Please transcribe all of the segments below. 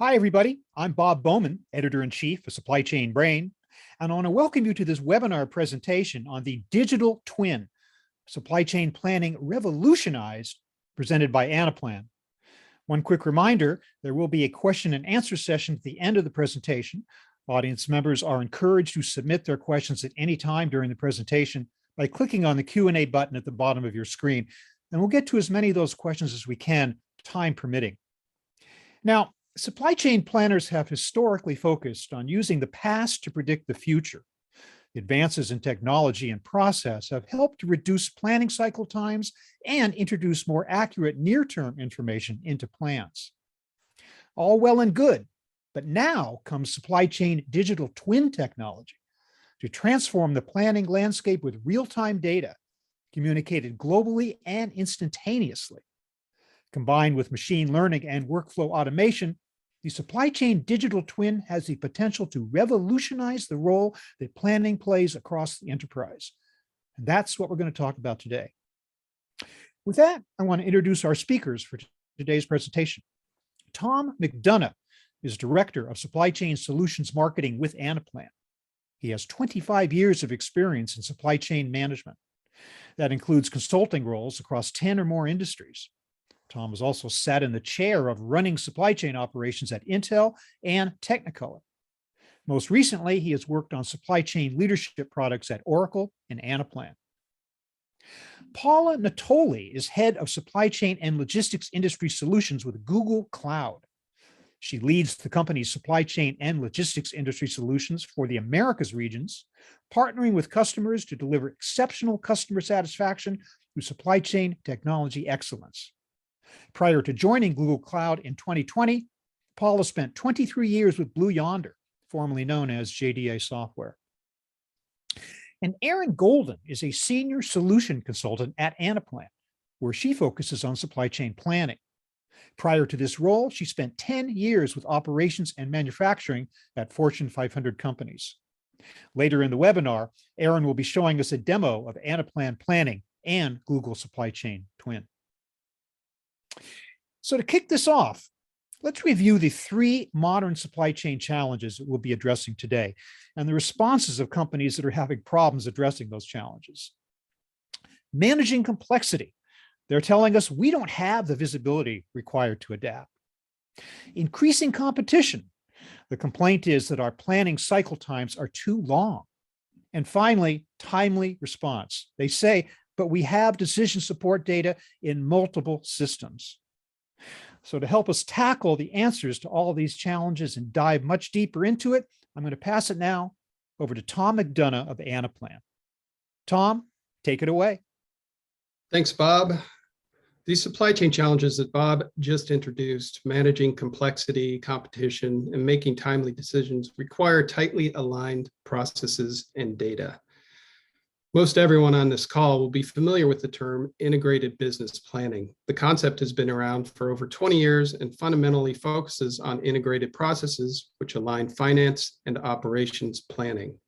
Hi, everybody. I'm Bob Bowman, Editor-in-Chief of Supply Chain Brain, and I want to welcome you to this webinar presentation on the digital twin, supply chain planning revolutionized, presented by Anaplan. One quick reminder, there will be a question and answer session at the end of the presentation. Audience members are encouraged to submit their questions at any time during the presentation by clicking on the Q&A button at the bottom of your screen, and we'll get to as many of those questions as we can, time permitting. Now, supply chain planners have historically focused on using the past to predict the future. Advances in technology and process have helped to reduce planning cycle times and introduce more accurate near-term information into plans. All well and good, but now comes supply chain digital twin technology to transform the planning landscape with real-time data communicated globally and instantaneously. Combined with machine learning and workflow automation, the supply chain digital twin has the potential to revolutionize the role that planning plays across the enterprise. And that's what we're going to talk about today. With that, I want to introduce our speakers for today's presentation. Tom McDonough is Director of Supply Chain Solutions Marketing with Anaplan. He has 25 years of experience in supply chain management. That includes consulting roles across 10 or more industries. Tom has also sat in the chair of running supply chain operations at Intel and Technicolor. Most recently, he has worked on supply chain leadership products at Oracle and Anaplan. Paula Natoli is head of supply chain and logistics industry solutions with Google Cloud. She leads the company's supply chain and logistics industry solutions for the Americas regions, partnering with customers to deliver exceptional customer satisfaction through supply chain technology excellence. Prior to joining Google Cloud in 2020, Paula spent 23 years with Blue Yonder, formerly known as JDA Software. And Erin Golden is a senior solution consultant at Anaplan, where she focuses on supply chain planning. Prior to this role, she spent 10 years with operations and manufacturing at Fortune 500 companies. Later in the webinar, Erin will be showing us a demo of Anaplan planning and Google Supply Chain Twin. So to kick this off, let's review the three modern supply chain challenges that we'll be addressing today and the responses of companies that are having problems addressing those challenges. Managing complexity. They're telling us we don't have the visibility required to adapt. Increasing competition. The complaint is that our planning cycle times are too long. And finally, timely response. They say, but we have decision support data in multiple systems. So to help us tackle the answers to all of these challenges and dive much deeper into it, I'm going to pass it now over to Tom McDonough of Anaplan. Tom, take it away. Thanks, Bob. These supply chain challenges that Bob just introduced, managing complexity, competition, and making timely decisions require tightly aligned processes and data. Most everyone on this call will be familiar with the term integrated business planning. The concept has been around for over 20 years and fundamentally focuses on integrated processes which align finance and operations planning.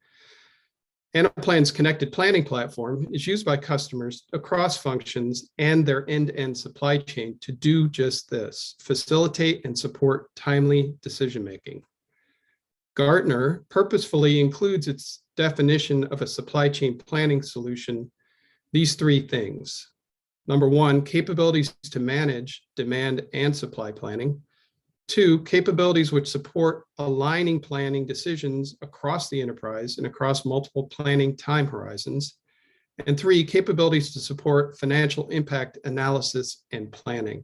Anaplan's connected planning platform is used by customers across functions and their end-to-end supply chain to do just this, facilitate and support timely decision-making. Gartner purposefully includes its definition of a supply chain planning solution, these three things. Number one, capabilities to manage demand and supply planning. Two, capabilities which support aligning planning decisions across the enterprise and across multiple planning time horizons. And three, capabilities to support financial impact analysis and planning.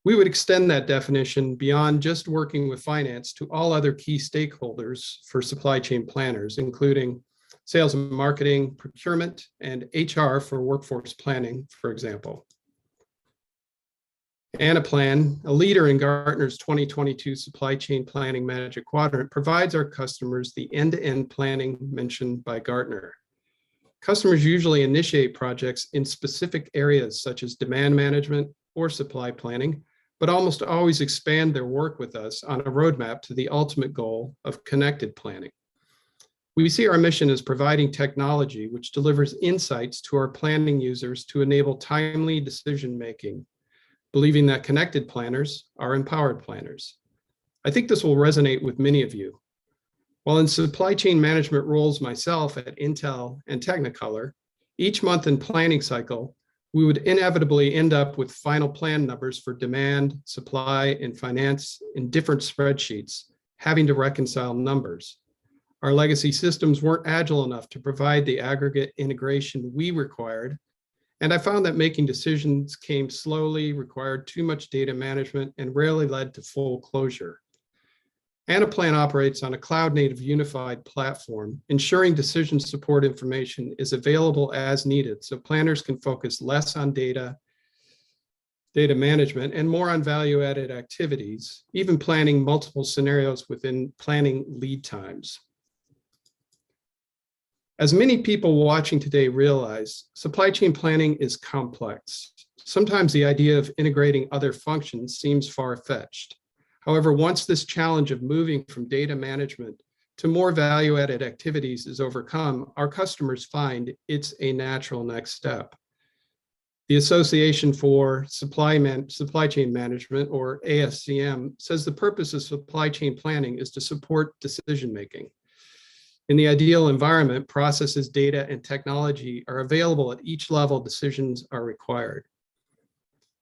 We would extend that definition beyond just working with finance to all other key stakeholders for supply chain planners, including sales and marketing, procurement, and HR for workforce planning, for example. Anaplan, a leader in Gartner's 2022 Supply Chain Planning Magic Quadrant, provides our customers the end-to-end planning mentioned by Gartner. Customers usually initiate projects in specific areas such as demand management or supply planning, but almost always expand their work with us on a roadmap to the ultimate goal of connected planning. We see our mission as providing technology which delivers insights to our planning users to enable timely decision-making, believing that connected planners are empowered planners. I think this will resonate with many of you. While in supply chain management roles myself at Intel and Technicolor, each month in planning cycle, we would inevitably end up with final plan numbers for demand, supply, and finance in different spreadsheets, having to reconcile numbers. Our legacy systems weren't agile enough to provide the aggregate integration we required, and I found that making decisions came slowly, required too much data management, and rarely led to full closure. Anaplan operates on a cloud-native unified platform, ensuring decision support information is available as needed so planners can focus less on data management, and more on value-added activities, even planning multiple scenarios within planning lead times. As many people watching today realize, supply chain planning is complex. Sometimes the idea of integrating other functions seems far-fetched. However, once this challenge of moving from data management to more value-added activities is overcome, our customers find it's a natural next step. The Association for Supply Chain Management, or ASCM, says the purpose of supply chain planning is to support decision-making. In the ideal environment, processes, data, and technology are available at each level decisions are required.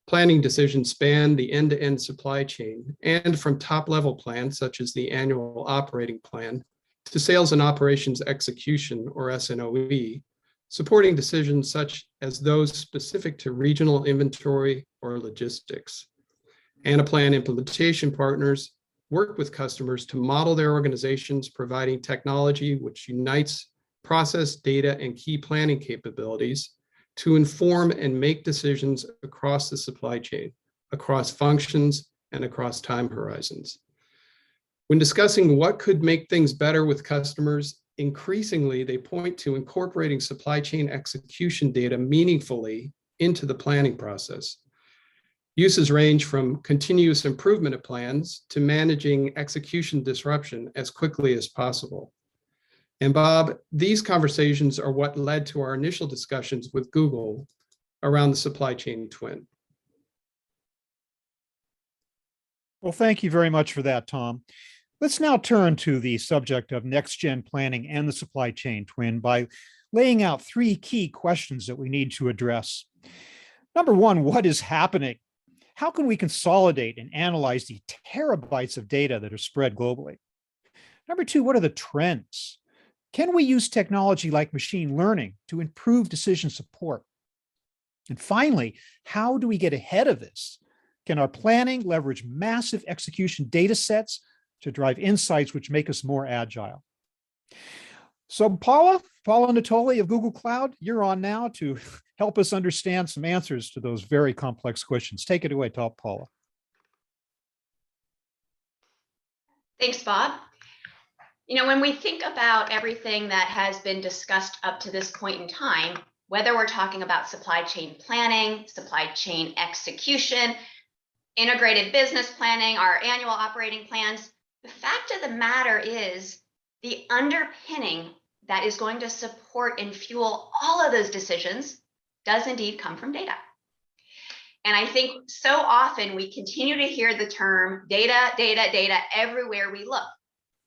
Planning decisions span the end-to-end supply chain, and from top-level plans, such as the annual operating plan, to sales and operations execution, or S&OE, supporting decisions such as those specific to regional inventory or logistics. Anaplan implementation partners work with customers to model their organizations, providing technology which unites process, data, and key planning capabilities to inform and make decisions across the supply chain, across functions, and across time horizons. When discussing what could make things better with customers, increasingly they point to incorporating supply chain execution data meaningfully into the planning process. Uses range from continuous improvement of plans to managing execution disruption as quickly as possible. And Bob, these conversations are what led to our initial discussions with Google around the supply chain twin. Well, thank you very much for that, Tom. Let's now turn to the subject of next-gen planning and the supply chain twin by laying out three key questions that we need to address. Number one, what is happening? How can we consolidate and analyze the terabytes of data that are spread globally? Number two, what are the trends? Can we use technology like machine learning to improve decision support? And finally, how do we get ahead of this? Can our planning leverage massive execution data sets to drive insights which make us more agile? So Paula Natoli of Google Cloud, you're on now to help us understand some answers to those very complex questions. Take it away, Paula. Thanks, Bob. You know, when we think about everything that has been discussed up to this point in time, whether we're talking about supply chain planning, supply chain execution, integrated business planning, our annual operating plans, the fact of the matter is the underpinning that is going to support and fuel all of those decisions does indeed come from data. And I think so often we continue to hear the term data, data, data everywhere we look.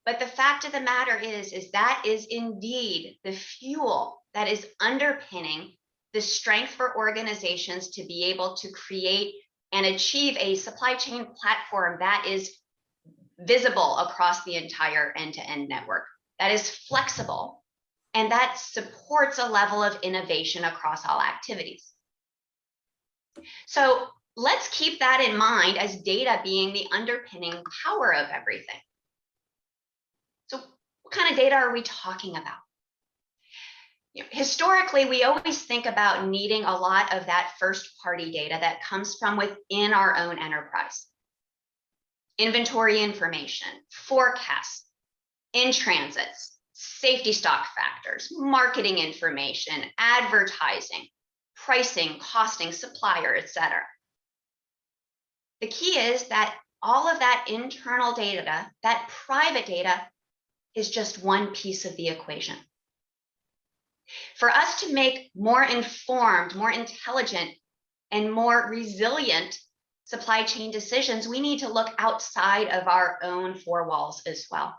But the fact of the matter is that is indeed the fuel that is underpinning the strength for organizations to be able to create and achieve a supply chain platform that is visible across the entire end-to-end network, that is flexible, and that supports a level of innovation across all activities. So let's keep that in mind as data being the underpinning power of everything. So what kind of data are we talking about? Historically, we always think about needing a lot of that first-party data that comes from within our own enterprise. Inventory information, forecasts, in-transits, safety stock factors, marketing information, advertising, pricing, costing, supplier, etc. The key is that all of that internal data, that private data, is just one piece of the equation. For us to make more informed, more intelligent, and more resilient supply chain decisions, we need to look outside of our own four walls as well.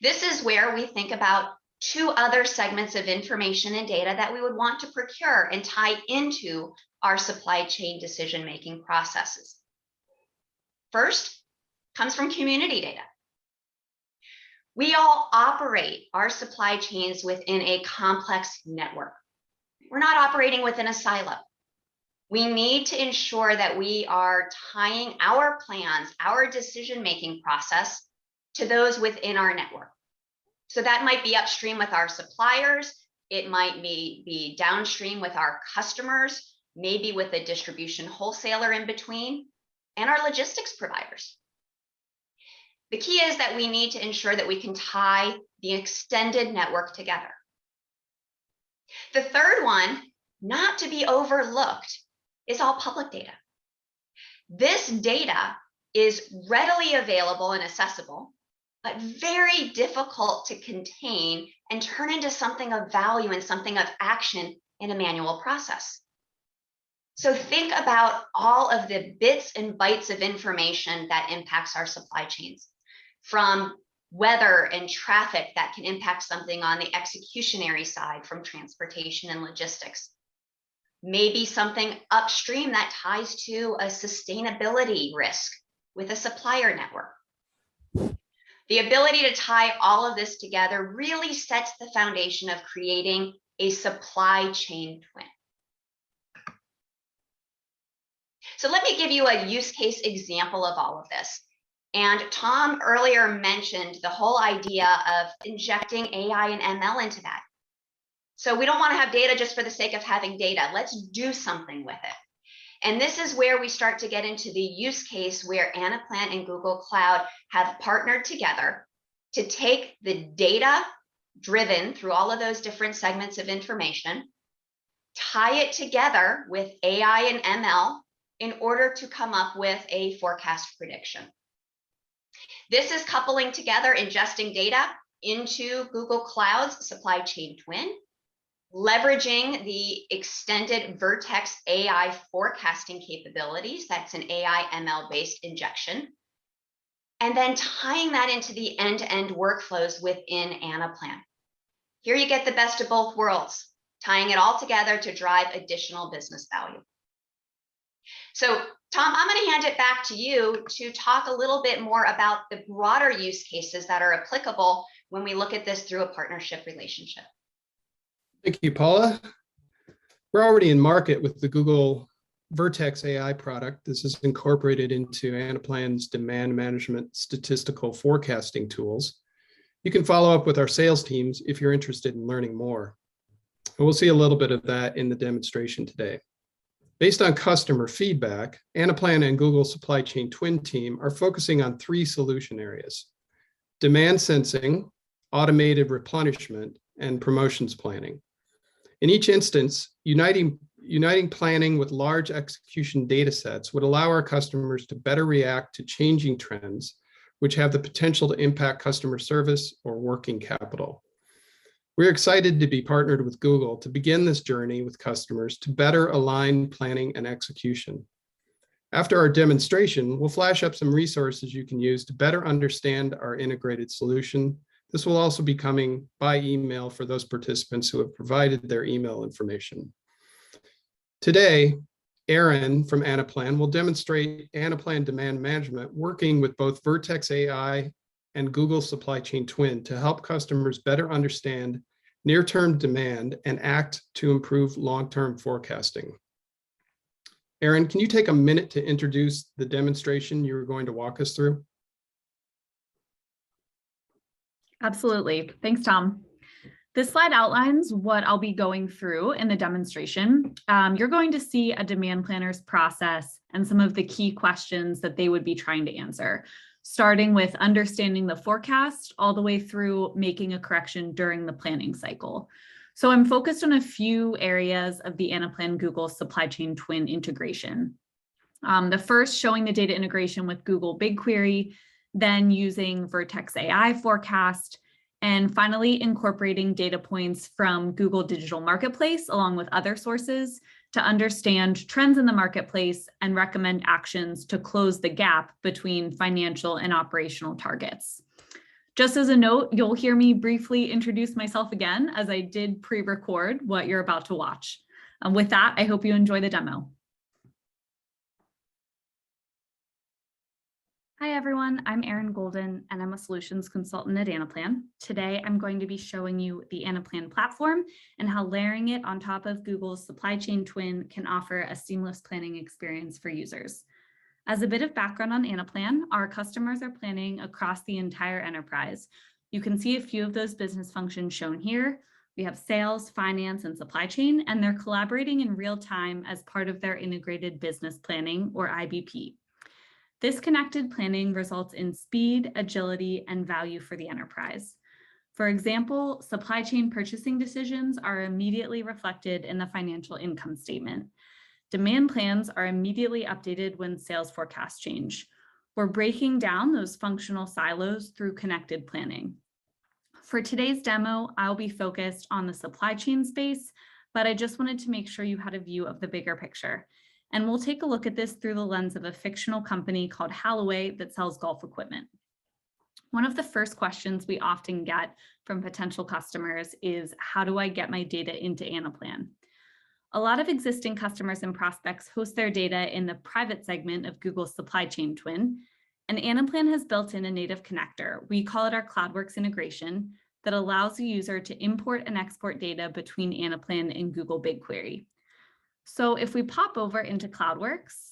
This is where we think about two other segments of information and data that we would want to procure and tie into our supply chain decision-making processes. First comes from community data. We all operate our supply chains within a complex network. We're not operating within a silo. We need to ensure that we are tying our plans, our decision-making process to those within our network. So that might be upstream with our suppliers. It might be downstream with our customers, maybe with a distribution wholesaler in between, and our logistics providers. The key is that we need to ensure that we can tie the extended network together. The third one, not to be overlooked, is all public data. This data is readily available and accessible, but very difficult to contain and turn into something of value and something of action in a manual process. So think about all of the bits and bytes of information that impacts our supply chains, from weather and traffic that can impact something on the executionary side from transportation and logistics. Maybe something upstream that ties to a sustainability risk with a supplier network. The ability to tie all of this together really sets the foundation of creating a supply chain twin. So let me give you a use case example of all of this. And Tom earlier mentioned the whole idea of injecting AI and ML into that. So we don't want to have data just for the sake of having data. Let's do something with it. And this is where we start to get into the use case where Anaplan and Google Cloud have partnered together to take the data driven through all of those different segments of information, tie it together with AI and ML in order to come up with a forecast prediction. This is coupling together ingesting data into Google Cloud's supply chain twin, leveraging the extended Vertex AI forecasting capabilities. That's an AI ML-based injection. And then tying that into the end-to-end workflows within Anaplan. Here you get the best of both worlds, tying it all together to drive additional business value. So Tom, I'm going to hand it back to you to talk a little bit more about the broader use cases that are applicable when we look at this through a partnership relationship. Thank you, Paula. We're already in market with the Google Vertex AI product. This is incorporated into Anaplan's demand management statistical forecasting tools. You can follow up with our sales teams if you're interested in learning more. And we'll see a little bit of that in the demonstration today. Based on customer feedback, Anaplan and Google Supply Chain Twin team are focusing on three solution areas: demand sensing, automated replenishment, and promotions planning. In each instance, uniting planning with large execution data sets would allow our customers to better react to changing trends, which have the potential to impact customer service or working capital. We're excited to be partnered with Google to begin this journey with customers to better align planning and execution. After our demonstration, we'll flash up some resources you can use to better understand our integrated solution. This will also be coming by email for those participants who have provided their email information. Today, Aaron from Anaplan will demonstrate Anaplan demand management working with both Vertex AI and Google Supply Chain Twin to help customers better understand near-term demand and act to improve long-term forecasting. Aaron, can you take a minute to introduce the demonstration you're going to walk us through? Absolutely. Thanks, Tom. This slide outlines what I'll be going through in the demonstration. You're going to see a demand planner's process and some of the key questions that they would be trying to answer, starting with understanding the forecast all the way through making a correction during the planning cycle. So I'm focused on a few areas of the Anaplan Google Supply Chain Twin integration. The first, showing the data integration with Google BigQuery, then using Vertex AI forecast, and finally incorporating data points from Google Digital Marketplace along with other sources to understand trends in the marketplace and recommend actions to close the gap between financial and operational targets. Just as a note, you'll hear me briefly introduce myself again, as I did pre-record what you're about to watch. With that, I hope you enjoy the demo. Hi everyone, I'm Erin Golden and I'm a solutions consultant at Anaplan. Today, I'm going to be showing you the Anaplan platform and how layering it on top of Google's supply chain twin can offer a seamless planning experience for users. As a bit of background on Anaplan, our customers are planning across the entire enterprise. You can see a few of those business functions shown here. We have sales, finance, and supply chain, and they're collaborating in real time as part of their integrated business planning, or IBP. This connected planning results in speed, agility, and value for the enterprise. For example, supply chain purchasing decisions are immediately reflected in the financial income statement. Demand plans are immediately updated when sales forecasts change. We're breaking down those functional silos through connected planning. For today's demo, I'll be focused on the supply chain space, but I just wanted to make sure you had a view of the bigger picture. And we'll take a look at this through the lens of a fictional company called Halloway that sells golf equipment. One of the first questions we often get from potential customers is, how do I get my data into Anaplan? A lot of existing customers and prospects host their data in the private segment of Google's supply chain twin, and Anaplan has built in a native connector. We call it our CloudWorks integration that allows the user to import and export data between Anaplan and Google BigQuery. So if we pop over into CloudWorks,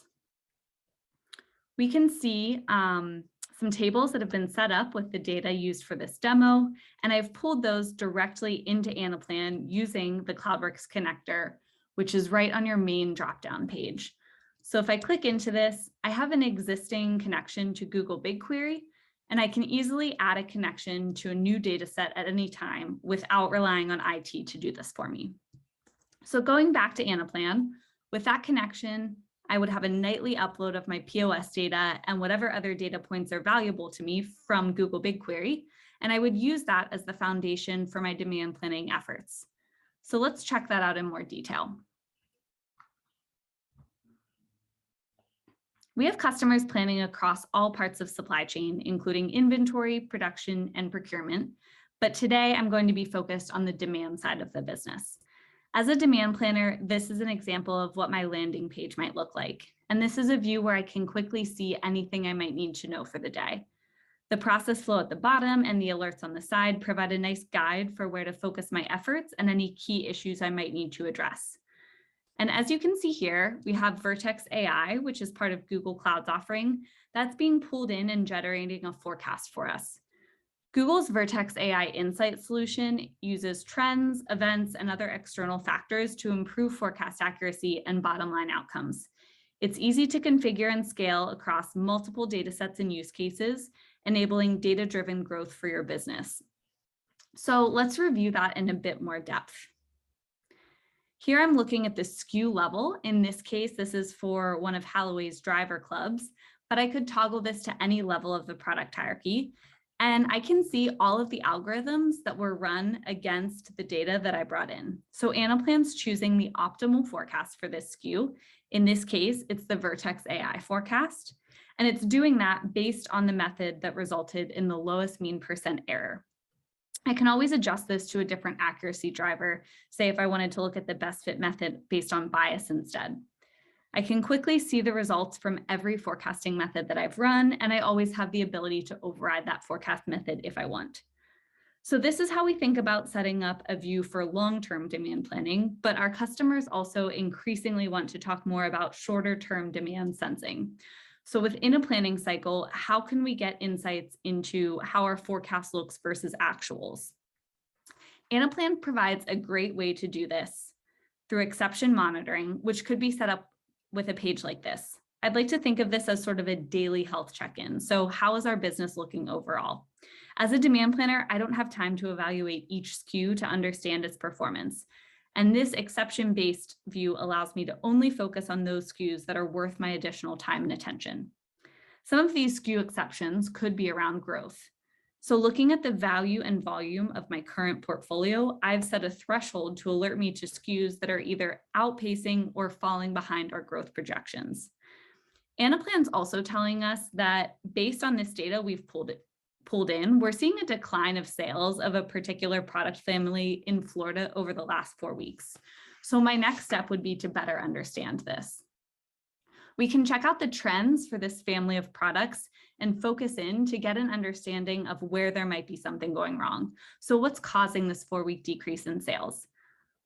we can see some tables that have been set up with the data used for this demo, and I've pulled those directly into Anaplan using the CloudWorks connector, which is right on your main drop-down page. So if I click into this, I have an existing connection to Google BigQuery, and I can easily add a connection to a new data set at any time without relying on IT to do this for me. So going back to Anaplan, with that connection, I would have a nightly upload of my POS data and whatever other data points are valuable to me from Google BigQuery, and I would use that as the foundation for my demand planning efforts. So let's check that out in more detail. We have customers planning across all parts of supply chain, including inventory, production, and procurement. But today I'm going to be focused on the demand side of the business. As a demand planner, this is an example of what my landing page might look like. And this is a view where I can quickly see anything I might need to know for the day. The process flow at the bottom and the alerts on the side provide a nice guide for where to focus my efforts and any key issues I might need to address. And as you can see here, we have Vertex AI, which is part of Google Cloud's offering, that's being pulled in and generating a forecast for us. Google's Vertex AI Insight solution uses trends, events, and other external factors to improve forecast accuracy and bottom line outcomes. It's easy to configure and scale across multiple data sets and use cases, enabling data-driven growth for your business. So let's review that in a bit more depth. Here I'm looking at the SKU level. In this case, this is for one of Halloway's driver clubs, but I could toggle this to any level of the product hierarchy. And I can see all of the algorithms that were run against the data that I brought in. So Anaplan's choosing the optimal forecast for this SKU. In this case, it's the Vertex AI forecast. And it's doing that based on the method that resulted in the lowest mean percent error. I can always adjust this to a different accuracy driver, say if I wanted to look at the best fit method based on bias instead. I can quickly see the results from every forecasting method that I've run, and I always have the ability to override that forecast method if I want. So this is how we think about setting up a view for long-term demand planning, but our customers also increasingly want to talk more about shorter-term demand sensing. So within a planning cycle, how can we get insights into how our forecast looks versus actuals? Anaplan provides a great way to do this through exception monitoring, which could be set up with a page like this. I'd like to think of this as sort of a daily health check-in. So how is our business looking overall? As a demand planner, I don't have time to evaluate each SKU to understand its performance. And this exception-based view allows me to only focus on those SKUs that are worth my additional time and attention. Some of these SKU exceptions could be around growth. So looking at the value and volume of my current portfolio, I've set a threshold to alert me to SKUs that are either outpacing or falling behind our growth projections. Anaplan's also telling us that based on this data we've pulled in, we're seeing a decline of sales of a particular product family in Florida over the last 4 weeks. So my next step would be to better understand this. We can check out the trends for this family of products and focus in to get an understanding of where there might be something going wrong. So what's causing this 4-week decrease in sales?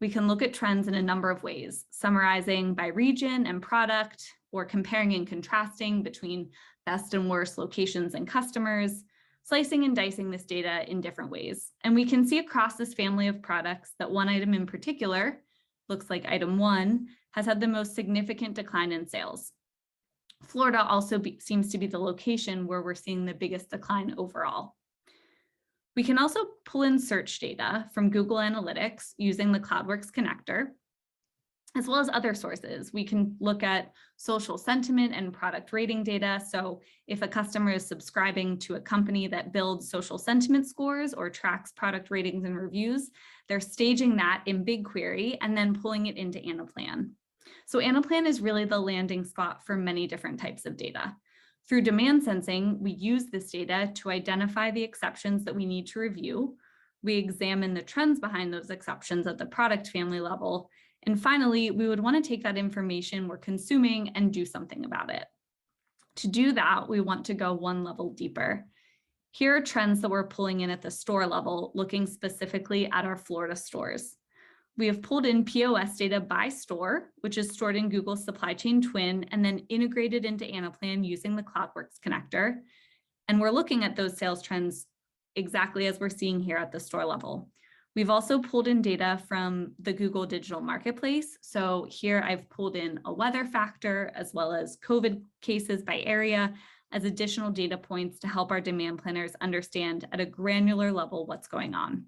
We can look at trends in a number of ways, summarizing by region and product, or comparing and contrasting between best and worst locations and customers, slicing and dicing this data in different ways. And we can see across this family of products that one item in particular, looks like item 1, has had the most significant decline in sales. Florida also seems to be the location where we're seeing the biggest decline overall. We can also pull in search data from Google Analytics using the CloudWorks connector, as well as other sources. We can look at social sentiment and product rating data. So if a customer is subscribing to a company that builds social sentiment scores or tracks product ratings and reviews, they're staging that in BigQuery and then pulling it into Anaplan. So Anaplan is really the landing spot for many different types of data. Through demand sensing, we use this data to identify the exceptions that we need to review. We examine the trends behind those exceptions at the product family level. And finally, we would want to take that information we're consuming and do something about it. To do that, we want to go one level deeper. Here are trends that we're pulling in at the store level, looking specifically at our Florida stores. We have pulled in POS data by store, which is stored in Google's supply chain twin and then integrated into Anaplan using the CloudWorks connector. And we're looking at those sales trends exactly as we're seeing here at the store level. We've also pulled in data from the Google Digital Marketplace. So here I've pulled in a weather factor as well as COVID cases by area as additional data points to help our demand planners understand at a granular level what's going on.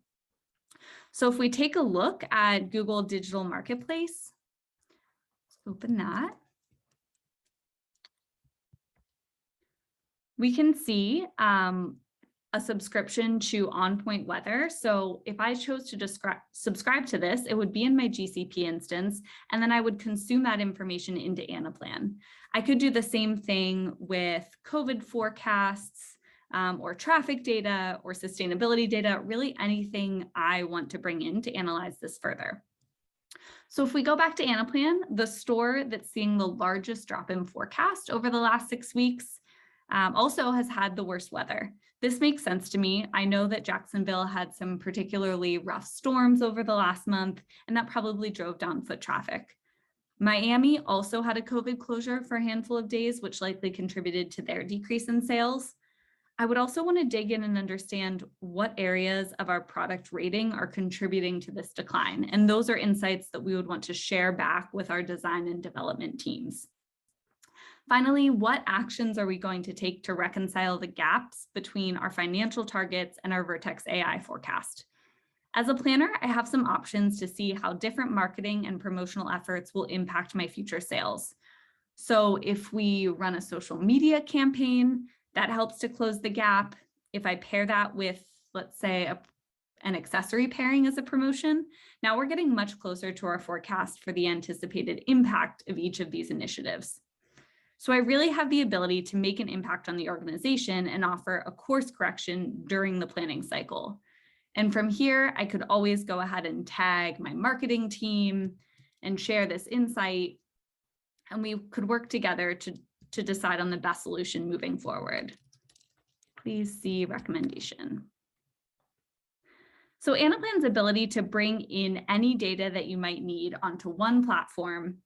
So if we take a look at Google Digital Marketplace, let's open that. We can see a subscription to OnPoint Weather. So if I chose to subscribe to this, it would be in my GCP instance, and then I would consume that information into Anaplan. I could do the same thing with COVID forecasts, or traffic data or sustainability data, really anything I want to bring in to analyze this further. So if we go back to Anaplan, the store that's seeing the largest drop in forecast over the last 6 weeks also has had the worst weather. This makes sense to me. I know that Jacksonville had some particularly rough storms over the last month, and that probably drove down foot traffic. Miami also had a COVID closure for a handful of days, which likely contributed to their decrease in sales. I would also want to dig in and understand what areas of our product rating are contributing to this decline. And those are insights that we would want to share back with our design and development teams. Finally, what actions are we going to take to reconcile the gaps between our financial targets and our Vertex AI forecast? As a planner, I have some options to see how different marketing and promotional efforts will impact my future sales. So if we run a social media campaign, that helps to close the gap. If I pair that with, let's say, an accessory pairing as a promotion, now we're getting much closer to our forecast for the anticipated impact of each of these initiatives. So I really have the ability to make an impact on the organization and offer a course correction during the planning cycle. And from here, I could always go ahead and tag my marketing team and share this insight, and we could work together to decide on the best solution moving forward. Please see recommendation. So Anaplan's ability to bring in any data that you might need onto one platform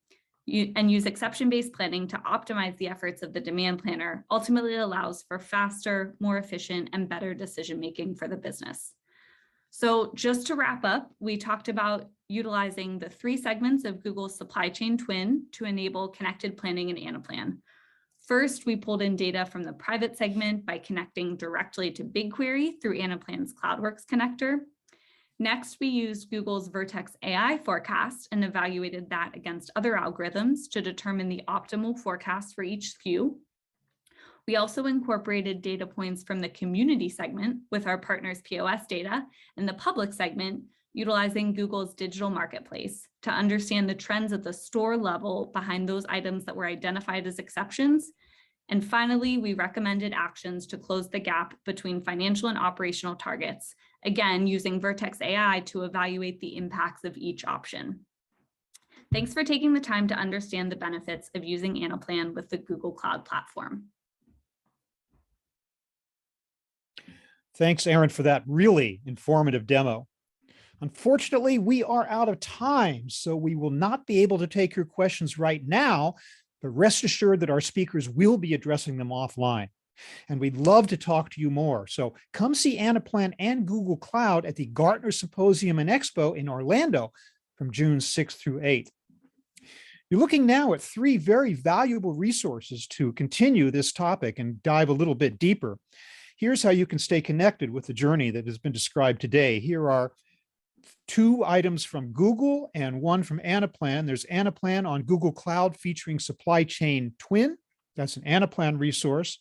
and use exception-based planning to optimize the efforts of the demand planner ultimately allows for faster, more efficient, and better decision-making for the business. So just to wrap up, we talked about utilizing the 3 segments of Google's supply chain twin to enable connected planning in Anaplan. First, we pulled in data from the private segment by connecting directly to BigQuery through Anaplan's CloudWorks connector. Next, we used Google's Vertex AI forecast and evaluated that against other algorithms to determine the optimal forecast for each SKU. We also incorporated data points from the community segment with our partners' POS data and the public segment utilizing Google's digital marketplace to understand the trends at the store level behind those items that were identified as exceptions. And finally, we recommended actions to close the gap between financial and operational targets, again, using Vertex AI to evaluate the impacts of each option. Thanks for taking the time to understand the benefits of using Anaplan with the Google Cloud Platform. Thanks, Aaron, for that really informative demo. Unfortunately, we are out of time, so we will not be able to take your questions right now, but rest assured that our speakers will be addressing them offline. And we'd love to talk to you more. So come see Anaplan and Google Cloud at the Gartner Symposium and Expo in Orlando from June 6th through 8th. You're looking now at 3 very valuable resources to continue this topic and dive a little bit deeper. Here's how you can stay connected with the journey that has been described today. Here are 2 items from Google and 1 from Anaplan. There's Anaplan on Google Cloud featuring Supply Chain Twin. That's an Anaplan resource.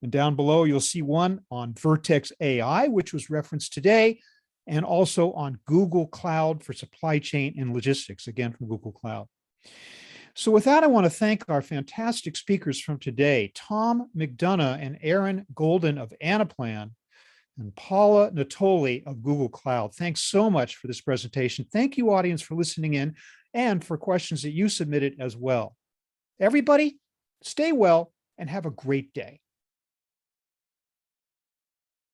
And down below, you'll see one on Vertex AI, which was referenced today, and also on Google Cloud for Supply Chain and Logistics, again from Google Cloud. So with that, I want to thank our fantastic speakers from today, Tom McDonough and Aaron Golden of Anaplan, and Paula Natoli of Google Cloud. Thanks so much for this presentation. Thank you, audience, for listening in and for questions that you submitted as well. Everybody, stay well and have a great day.